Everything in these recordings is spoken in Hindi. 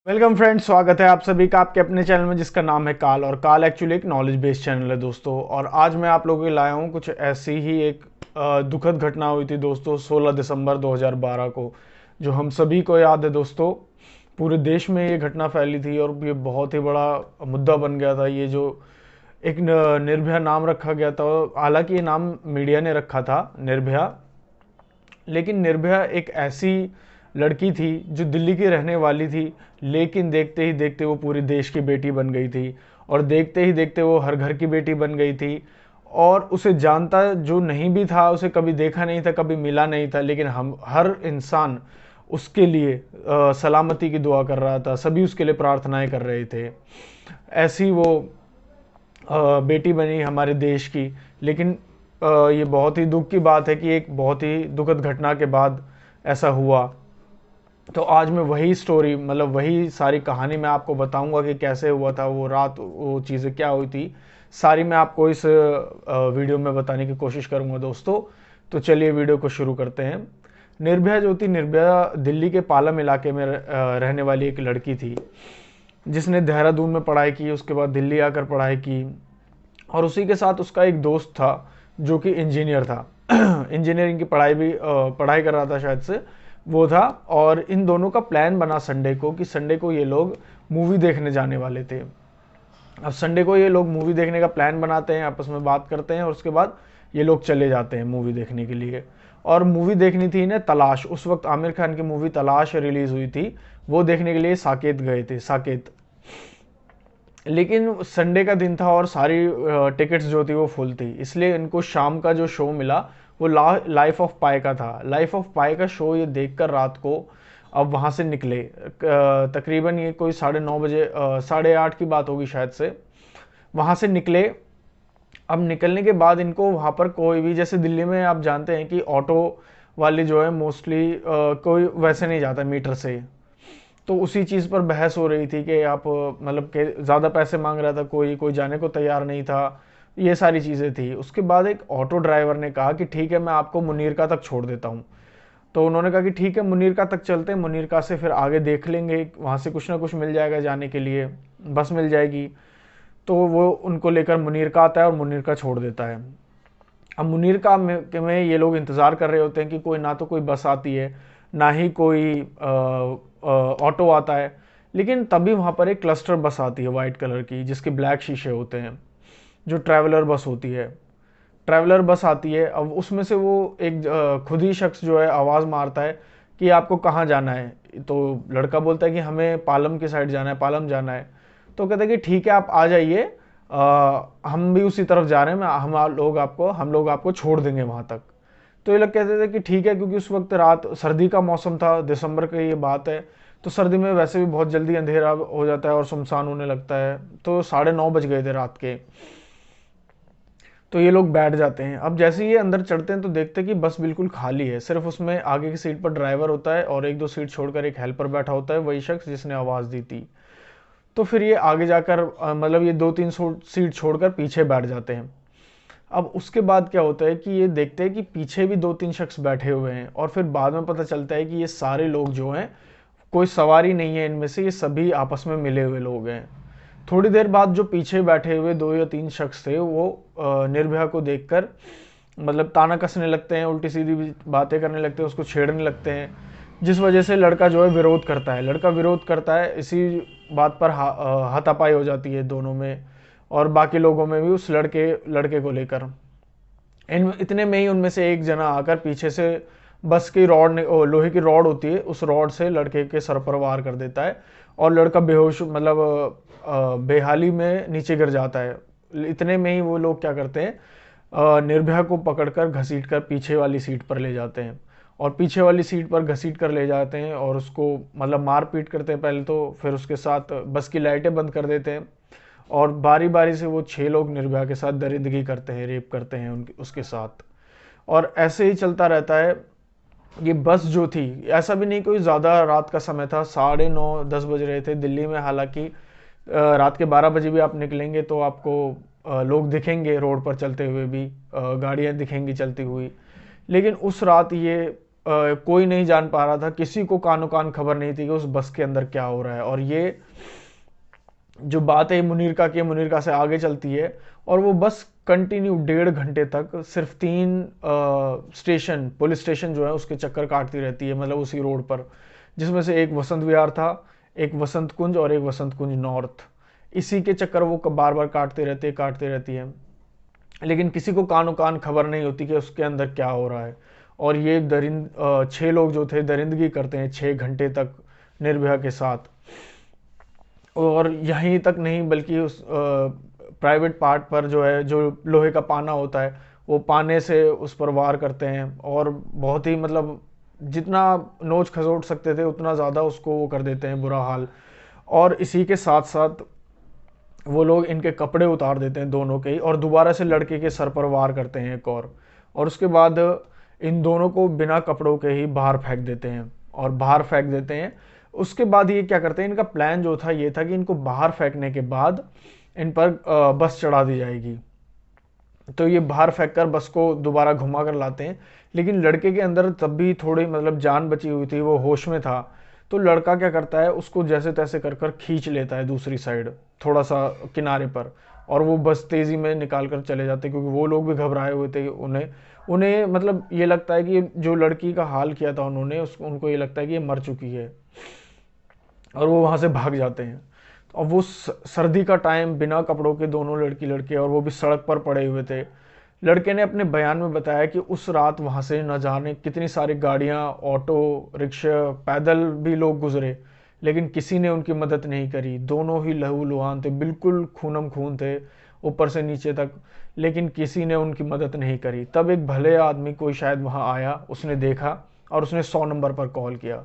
वेलकम फ्रेंड्स, स्वागत है आप सभी का आपके अपने चैनल में जिसका नाम है काल। और काल एक्चुअली एक नॉलेज बेस्ड चैनल है दोस्तों। और आज मैं आप लोगों के लिए लाया हूँ कुछ ऐसी ही एक दुखद घटना हुई थी दोस्तों 16 दिसंबर 2012 को, जो हम सभी को याद है दोस्तों। पूरे देश में ये घटना फैली थी और ये बहुत ही बड़ा मुद्दा बन गया था। ये जो एक निर्भया नाम रखा गया था, हालांकि ये नाम मीडिया ने रखा था निर्भया, लेकिन निर्भया एक ऐसी लड़की थी जो दिल्ली की रहने वाली थी, लेकिन देखते ही देखते वो पूरे देश की बेटी बन गई थी। और देखते ही देखते वो हर घर की बेटी बन गई थी। और उसे जानता जो नहीं भी था, उसे कभी देखा नहीं था, कभी मिला नहीं था, लेकिन हम हर इंसान उसके लिए सलामती की दुआ कर रहा था, सभी उसके लिए प्रार्थनाएं कर रहे थे। ऐसी वो बेटी बनी हमारे देश की। लेकिन ये बहुत ही दुख की बात है कि एक बहुत ही दुखद घटना के बाद ऐसा हुआ। तो आज मैं वही स्टोरी, मतलब वही सारी कहानी मैं आपको बताऊंगा कि कैसे हुआ था वो रात, वो चीज़ें क्या हुई थी, सारी मैं आपको इस वीडियो में बताने की कोशिश करूंगा दोस्तों। तो चलिए वीडियो को शुरू करते हैं। निर्भया जो थी, निर्भया दिल्ली के पालम इलाके में रहने वाली एक लड़की थी, जिसने देहरादून में पढ़ाई की, उसके बाद दिल्ली आकर पढ़ाई की। और उसी के साथ उसका एक दोस्त था जो कि इंजीनियर था इंजीनियरिंग की पढ़ाई कर रहा था शायद से, वो था। और इन दोनों का प्लान बना संडे को कि संडे को ये लोग मूवी देखने जाने वाले थे। अब संडे को ये लोग मूवी देखने का प्लान बनाते हैं, आपस में बात करते हैं और उसके बाद ये लोग चले जाते हैं मूवी देखने के लिए। और मूवी देखनी थी इन्हें तलाश। उस वक्त आमिर खान की मूवी तलाश रिलीज हुई थी, वो देखने के लिए साकेत गए थे, साकेत। लेकिन संडे का दिन था और सारी टिकट्स जो थी वो फुल थी, इसलिए इनको शाम का जो शो मिला वो लाइफ ऑफ पाई का था। लाइफ ऑफ पाई का शो ये देखकर रात को अब वहाँ से निकले। तकरीबन ये कोई 9:30 बजे, 8:30 की बात होगी शायद से, वहाँ से निकले। अब निकलने के बाद इनको वहाँ पर कोई भी, जैसे दिल्ली में आप जानते हैं कि ऑटो वाले जो है मोस्टली कोई वैसे नहीं जाता मीटर से। तो उसी चीज़ पर बहस हो रही थी कि आप मतलब के ज़्यादा पैसे मांग रहा था, कोई कोई जाने को तैयार नहीं था। ये सारी चीज़ें थी। उसके बाद एक ऑटो ड्राइवर ने कहा कि ठीक है, मैं आपको मुनीरका तक छोड़ देता हूँ। तो उन्होंने कहा कि ठीक है, मुनीरका तक चलते हैं, मुनीरका से फिर आगे देख लेंगे, वहाँ से कुछ ना कुछ मिल जाएगा जाने के लिए, बस मिल जाएगी। तो वो उनको लेकर मुनीरका आता है और मुनीरका छोड़ देता है। अब मुनीरका में ये लोग इंतज़ार कर रहे होते हैं कि कोई, ना तो कोई बस आती है, ना ही कोई ऑटो आता है। लेकिन तभी वहाँ पर एक क्लस्टर बस आती है वाइट कलर की, जिसके ब्लैक शीशे होते हैं, जो ट्रैवलर बस होती है। ट्रैवलर बस आती है। अब उसमें से वो एक खुद ही शख्स जो है आवाज़ मारता है कि आपको कहाँ जाना है। तो लड़का बोलता है कि हमें पालम की साइड जाना है, पालम जाना है। तो कहता है कि ठीक है, आप आ जाइए, हम भी उसी तरफ जा रहे हैं, हम लोग आपको छोड़ देंगे वहाँ तक। तो ये लोग कहते थे कि ठीक है, क्योंकि उस वक्त रात, सर्दी का मौसम था, दिसंबर की ये बात है। तो सर्दी में वैसे भी बहुत जल्दी अंधेरा हो जाता है और सुनसान होने लगता है। तो 9:30 बज गए थे रात के। तो ये लोग बैठ जाते हैं। अब जैसे ये अंदर चढ़ते हैं तो देखते हैं कि बस बिल्कुल खाली है, सिर्फ उसमें आगे की सीट पर ड्राइवर होता है और एक दो सीट छोड़कर एक हेल्पर बैठा होता है, वही शख्स जिसने आवाज़ दी थी। तो फिर ये आगे जाकर मतलब ये 2-3 सीट छोड़कर पीछे बैठ जाते हैं। अब उसके बाद क्या होता है कि ये देखते हैं कि पीछे भी 2-3 शख्स बैठे हुए हैं। और फिर बाद में पता चलता है कि ये सारे लोग जो हैं, कोई सवारी नहीं है इनमें से, ये सभी आपस में मिले हुए लोग हैं। थोड़ी देर बाद जो पीछे बैठे हुए 2 या 3 शख्स थे, वो निर्भया को देखकर मतलब ताना कसने लगते हैं, उल्टी सीधी बातें करने लगते हैं, उसको छेड़ने लगते हैं। जिस वजह से लड़का जो है विरोध करता है। लड़का विरोध करता है, इसी बात पर हाथापाई हो जाती है दोनों में और बाकी लोगों में भी उस लड़के को लेकर। इन इतने में ही उनमें से एक जना आकर पीछे से बस की लोहे की रॉड होती है, उस रॉड से लड़के के सर पर वार कर देता है और लड़का बेहोश, मतलब बेहाली में नीचे गिर जाता है। इतने में ही वो लोग क्या करते हैं, निर्भया को पकड़कर घसीट कर पीछे वाली सीट पर ले जाते हैं। और पीछे वाली सीट पर घसीट कर ले जाते हैं और उसको मतलब मार पीट करते हैं पहले तो, फिर उसके साथ बस की लाइटें बंद कर देते हैं। और बारी बारी से वो 6 लोग निर्भया के साथ दरिंदगी करते हैं, रेप करते हैं उसके साथ। और ऐसे ही चलता रहता है। ये बस जो थी, ऐसा भी नहीं कोई ज़्यादा रात का समय था, 9:30-10 बज रहे थे दिल्ली में। हालांकि रात के 12 बजे भी आप निकलेंगे तो आपको लोग दिखेंगे रोड पर चलते हुए भी, गाड़ियाँ दिखेंगी चलती हुई। लेकिन उस रात ये कोई नहीं जान पा रहा था, किसी को कानो कान खबर नहीं थी कि उस बस के अंदर क्या हो रहा है। और ये जो बात है मुनीरका की, मुनीरका से आगे चलती है और वो बस कंटिन्यू 1.5 घंटे तक सिर्फ 3 पुलिस स्टेशन जो है उसके चक्कर काटती रहती है, मतलब उसी रोड पर, जिसमें से एक वसंत विहार था, एक वसंत कुंज और एक वसंत कुंज नॉर्थ। इसी के चक्कर वो बार बार काटते रहती है, लेकिन किसी को कानो कान खबर नहीं होती कि उसके अंदर क्या हो रहा है। और ये 6 लोग जो थे दरिंदगी करते हैं 6 घंटे तक निर्भया के साथ। और यहीं तक नहीं बल्कि उस प्राइवेट पार्ट पर जो है, जो लोहे का पाना होता है, वो पाने से उस पर वार करते हैं और बहुत ही मतलब जितना नोच खसोट सकते थे उतना ज़्यादा उसको वो कर देते हैं, बुरा हाल। और इसी के साथ साथ वो लोग इनके कपड़े उतार देते हैं दोनों के ही, और दोबारा से लड़के के सर पर वार करते हैं एक और उसके बाद इन दोनों को बिना कपड़ों के ही बाहर फेंक देते हैं और बाहर फेंक देते हैं। उसके बाद ये क्या करते हैं, इनका प्लान जो था ये था कि इनको बाहर फेंकने के बाद इन पर बस चढ़ा दी जाएगी। तो ये बाहर फेंक कर बस को दोबारा घुमा कर लाते हैं, लेकिन लड़के के अंदर तब भी थोड़ी मतलब जान बची हुई थी, वो होश में था। तो लड़का क्या करता है, उसको जैसे तैसे कर कर खींच लेता है दूसरी साइड, थोड़ा सा किनारे पर, और वो बस तेजी में निकाल कर चले जाते हैं, क्योंकि वो लोग भी घबराए हुए थे। उन्हें उन्हें मतलब ये लगता है कि जो लड़की का हाल किया था उन्होंने, उनको ये लगता है कि ये मर चुकी है, और वो वहां से भाग जाते हैं। और वो सर्दी का टाइम, बिना कपड़ों के दोनों लड़की लड़के, और वो भी सड़क पर पड़े हुए थे। लड़के ने अपने बयान में बताया कि उस रात वहां से न जाने कितनी सारी गाड़ियां, ऑटो रिक्शा, पैदल भी लोग गुजरे, लेकिन किसी ने उनकी मदद नहीं करी। दोनों ही लहूलुहान थे, बिल्कुल खूनम खून थे ऊपर से नीचे तक, लेकिन किसी ने उनकी मदद नहीं करी। तब एक भले आदमी कोई शायद वहां आया, उसने देखा और उसने 100 नंबर पर कॉल किया।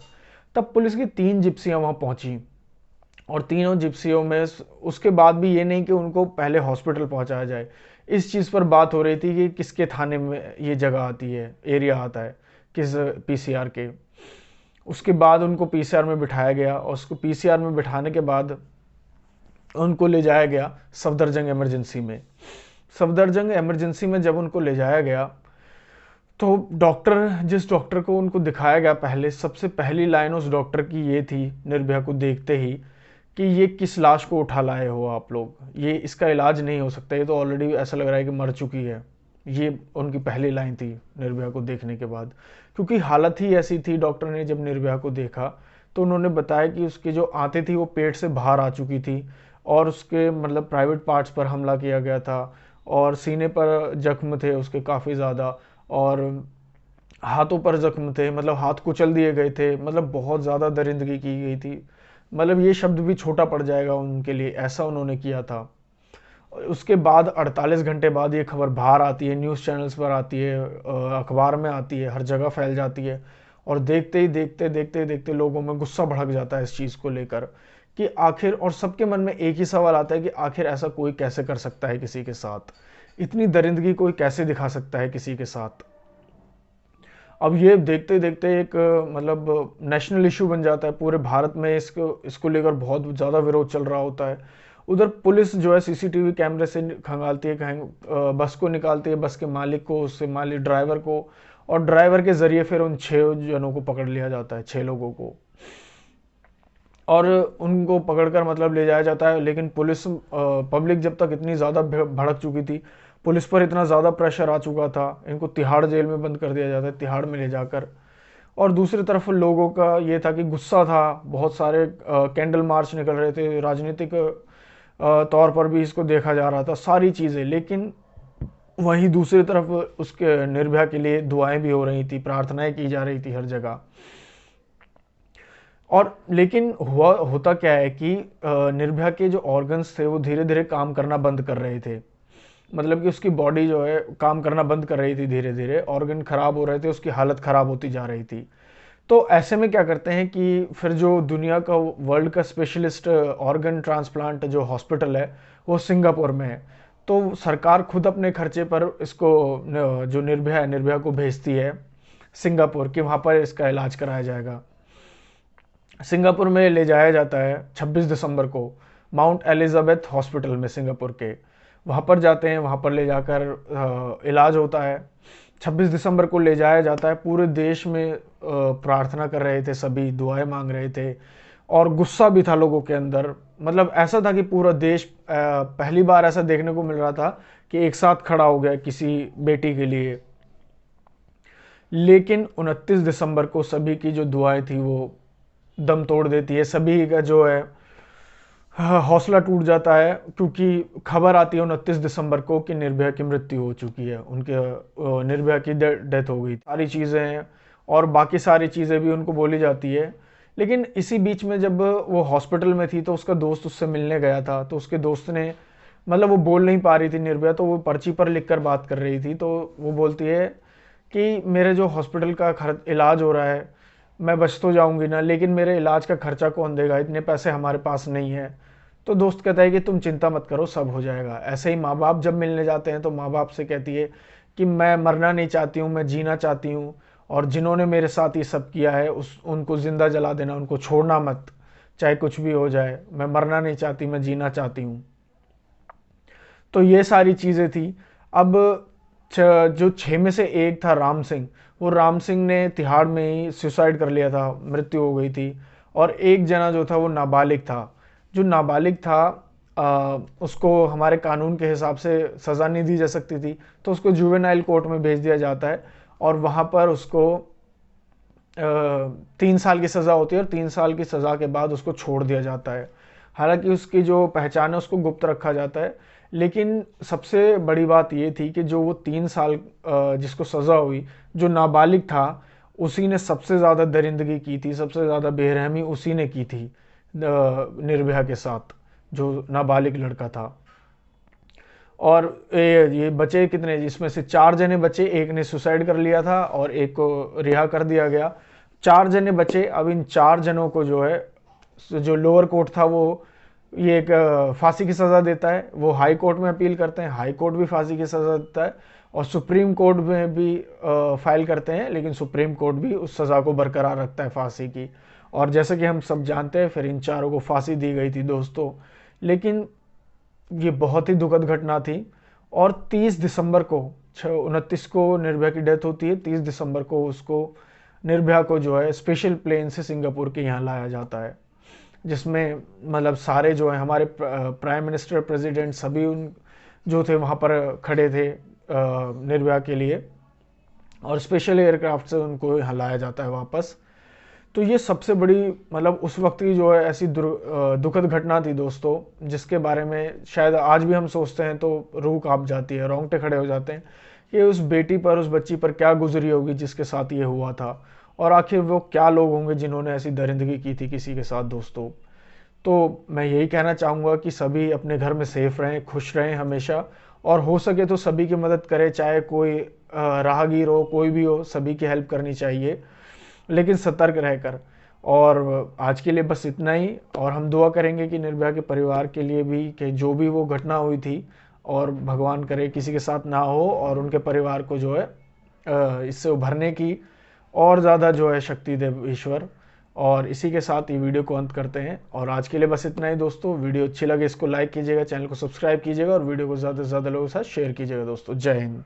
तब पुलिस की 3 जिप्सियां वहां पहुंची, और तीनों जिप्सियों में उसके बाद भी ये नहीं कि उनको पहले हॉस्पिटल पहुंचाया जाए, इस चीज़ पर बात हो रही थी कि किसके थाने में ये जगह आती है, एरिया आता है, किस पीसीआर के। उसके बाद उनको पीसीआर में बिठाया गया, और उसको पीसीआर में बिठाने के बाद उनको ले जाया गया सफदरजंग इमरजेंसी में। सफदरजंग इमरजेंसी में जब उनको ले जाया गया, तो डॉक्टर, जिस डॉक्टर को उनको दिखाया गया पहले, सबसे पहली लाइन उस डॉक्टर की ये थी निर्भया को देखते ही कि ये किस लाश को उठा लाए हो आप लोग, ये इसका इलाज नहीं हो सकता, ये तो ऑलरेडी ऐसा लग रहा है कि मर चुकी है। ये उनकी पहली लाइन थी निर्भया को देखने के बाद, क्योंकि हालत ही ऐसी थी। डॉक्टर ने जब निर्भया को देखा तो उन्होंने बताया कि उसकी जो आंतें थी वो पेट से बाहर आ चुकी थी, और उसके मतलब प्राइवेट पार्ट्स पर हमला किया गया था, और सीने पर जख्म थे उसके काफ़ी ज़्यादा, और हाथों पर जख्म थे, मतलब हाथ कुचल दिए गए थे, मतलब बहुत ज़्यादा दरिंदगी की गई थी। मतलब ये शब्द भी छोटा पड़ जाएगा उनके लिए, ऐसा उन्होंने किया था। उसके बाद 48 घंटे बाद ये खबर बाहर आती है, न्यूज़ चैनल्स पर आती है, अखबार में आती है, हर जगह फैल जाती है। और देखते ही देखते लोगों में गुस्सा भड़क जाता है इस चीज़ को लेकर कि आखिर, और सबके मन में एक ही सवाल आता है कि आखिर ऐसा कोई कैसे कर सकता है किसी के साथ, इतनी दरिंदगी कोई कैसे दिखा सकता है किसी के साथ। अब ये देखते देखते एक मतलब नेशनल इशू बन जाता है पूरे भारत में, इसको इसको लेकर बहुत ज़्यादा विरोध चल रहा होता है। उधर पुलिस जो है सीसीटीवी कैमरे से खंगालती है, बस को निकालती है, बस के मालिक को, उससे मालिक ड्राइवर को, और ड्राइवर के जरिए फिर उन 6 जनों को पकड़ लिया जाता है, 6 लोगों को, और उनको पकड़कर मतलब ले जाया जाता है। लेकिन पुलिस, पब्लिक जब तक इतनी ज़्यादा भड़क चुकी थी, पुलिस पर इतना ज़्यादा प्रेशर आ चुका था, इनको तिहाड़ जेल में बंद कर दिया जाता है, तिहाड़ में ले जाकर। और दूसरी तरफ लोगों का ये था कि गुस्सा था, बहुत सारे कैंडल मार्च निकल रहे थे, राजनीतिक तौर पर भी इसको देखा जा रहा था, सारी चीज़ें। लेकिन वहीं दूसरी तरफ उसके निर्भया के लिए दुआएं भी हो रही थी, प्रार्थनाएं की जा रही थी हर जगह। और लेकिन होता क्या है कि निर्भया के जो ऑर्गन्स थे वो धीरे धीरे काम करना बंद कर रहे थे, मतलब कि उसकी बॉडी जो है काम करना बंद कर रही थी, धीरे धीरे ऑर्गन खराब हो रहे थे, उसकी हालत खराब होती जा रही थी। तो ऐसे में क्या करते हैं कि फिर जो दुनिया का, वर्ल्ड का स्पेशलिस्ट ऑर्गन ट्रांसप्लांट जो हॉस्पिटल है वो सिंगापुर में है। तो सरकार खुद अपने खर्चे पर इसको, जो निर्भया है, निर्भया को भेजती है सिंगापुर, कि वहाँ पर इसका इलाज कराया जाएगा। सिंगापुर में ले जाया जाता है 26 दिसंबर को माउंट एलिजाबेथ हॉस्पिटल में, सिंगापुर के। वहाँ पर जाते हैं, वहाँ पर ले जाकर इलाज होता है। 26 दिसंबर को ले जाया जाता है। पूरे देश में प्रार्थना कर रहे थे, सभी दुआएं मांग रहे थे और गुस्सा भी था लोगों के अंदर। मतलब ऐसा था कि पूरा देश पहली बार ऐसा देखने को मिल रहा था कि एक साथ खड़ा हो गया किसी बेटी के लिए। लेकिन 29 दिसंबर को सभी की जो दुआएं थी वो दम तोड़ देती है, सभी का जो है हौसला टूट जाता है, क्योंकि खबर आती है 29 दिसंबर को कि निर्भया की मृत्यु हो चुकी है, उनके निर्भया की डेथ हो गई। सारी चीज़ें और बाकी सारी चीज़ें भी उनको बोली जाती है। लेकिन इसी बीच में जब वो हॉस्पिटल में थी तो उसका दोस्त उससे मिलने गया था, तो उसके दोस्त ने, मतलब वो बोल नहीं पा रही थी निर्भया, तो वो पर्ची पर लिख कर बात कर रही थी। तो वो बोलती है कि मेरे जो हॉस्पिटल का खर्च इलाज हो रहा है, मैं बच तो जाऊंगी ना, लेकिन मेरे इलाज का खर्चा कौन देगा, इतने पैसे हमारे पास नहीं है। तो दोस्त कहता है कि तुम चिंता मत करो, सब हो जाएगा। ऐसे ही माँ बाप जब मिलने जाते हैं तो माँ बाप से कहती है कि मैं मरना नहीं चाहती हूँ, मैं जीना चाहती हूँ, और जिन्होंने मेरे साथ ये सब किया है उनको जिंदा जला देना, उनको छोड़ना मत, चाहे कुछ भी हो जाए, मैं मरना नहीं चाहती, मैं जीना चाहती हूँ। तो ये सारी चीज़ें थी। अब जो 6 में से 1 था राम सिंह, वो राम सिंह ने तिहाड़ में ही सुसाइड कर लिया था, मृत्यु हो गई थी। और एक जना जो था वो नाबालिग था। जो नाबालिग था उसको हमारे कानून के हिसाब से सज़ा नहीं दी जा सकती थी, तो उसको जुवेनाइल कोर्ट में भेज दिया जाता है और वहाँ पर उसको 3 साल की सज़ा होती है, और 3 साल की सज़ा के बाद उसको छोड़ दिया जाता है। हालांकि उसकी जो पहचान है उसको गुप्त रखा जाता है। लेकिन सबसे बड़ी बात ये थी कि जो वो 3 साल जिसको सज़ा हुई, जो नाबालिग था, उसी ने सबसे ज़्यादा दरिंदगी की थी, सबसे ज़्यादा बेरहमी उसी ने की थी निर्भया के साथ, जो नाबालिग लड़का था। और ये बचे कितने, इसमें से 4 जने बचे, एक ने सुसाइड कर लिया था और एक को रिहा कर दिया गया। 4 जने बचे। अब इन 4 जनों को जो है, जो लोअर कोर्ट था वो ये एक फांसी की सज़ा देता है, वो हाई कोर्ट में अपील करते हैं, हाई कोर्ट भी फांसी की सज़ा देता है, और सुप्रीम कोर्ट में भी फाइल करते हैं, लेकिन सुप्रीम कोर्ट भी उस सज़ा को बरकरार रखता है फांसी की। और जैसे कि हम सब जानते हैं, फिर इन चारों को फांसी दी गई थी दोस्तों। लेकिन ये बहुत ही दुखद घटना थी। और 30 दिसंबर को, 29 को निर्भया की डेथ होती है, 30 दिसंबर को उसको, निर्भया को जो है स्पेशल प्लेन से सिंगापुर के यहाँ लाया जाता है, जिसमें मतलब सारे जो है हमारे प्राइम मिनिस्टर, प्रेसिडेंट, सभी उन जो थे वहाँ पर खड़े थे निर्भया के लिए, और स्पेशल एयरक्राफ्ट से उनको यहाँ लाया जाता है वापस। तो ये सबसे बड़ी, मतलब उस वक्त की जो है ऐसी दुखद घटना थी दोस्तों, जिसके बारे में शायद आज भी हम सोचते हैं तो रूह कांप जाती है, रोंगटे खड़े हो जाते हैं कि उस बेटी पर, उस बच्ची पर क्या गुजरी होगी जिसके साथ ये हुआ था, और आखिर वो क्या लोग होंगे जिन्होंने ऐसी दरिंदगी की थी किसी के साथ दोस्तों। तो मैं यही कहना चाहूँगा कि सभी अपने घर में सेफ रहें, खुश रहें हमेशा, और हो सके तो सभी की मदद करें, चाहे कोई राहगीर हो, कोई भी हो, सभी की हेल्प करनी चाहिए, लेकिन सतर्क रहकर। और आज के लिए बस इतना ही, और हम दुआ करेंगे कि निर्भया के परिवार के लिए भी, कि जो भी वो घटना हुई थी, और भगवान करे किसी के साथ ना हो, और उनके परिवार को जो है इससे उभरने की और ज़्यादा जो है शक्ति दे ईश्वर। और इसी के साथ ये वीडियो को अंत करते हैं, और आज के लिए बस इतना ही दोस्तों। वीडियो अच्छी लगे इसको लाइक कीजिएगा, चैनल को सब्सक्राइब कीजिएगा, और वीडियो को ज़्यादा से ज़्यादा लोगों के साथ शेयर कीजिएगा दोस्तों। जय हिंद।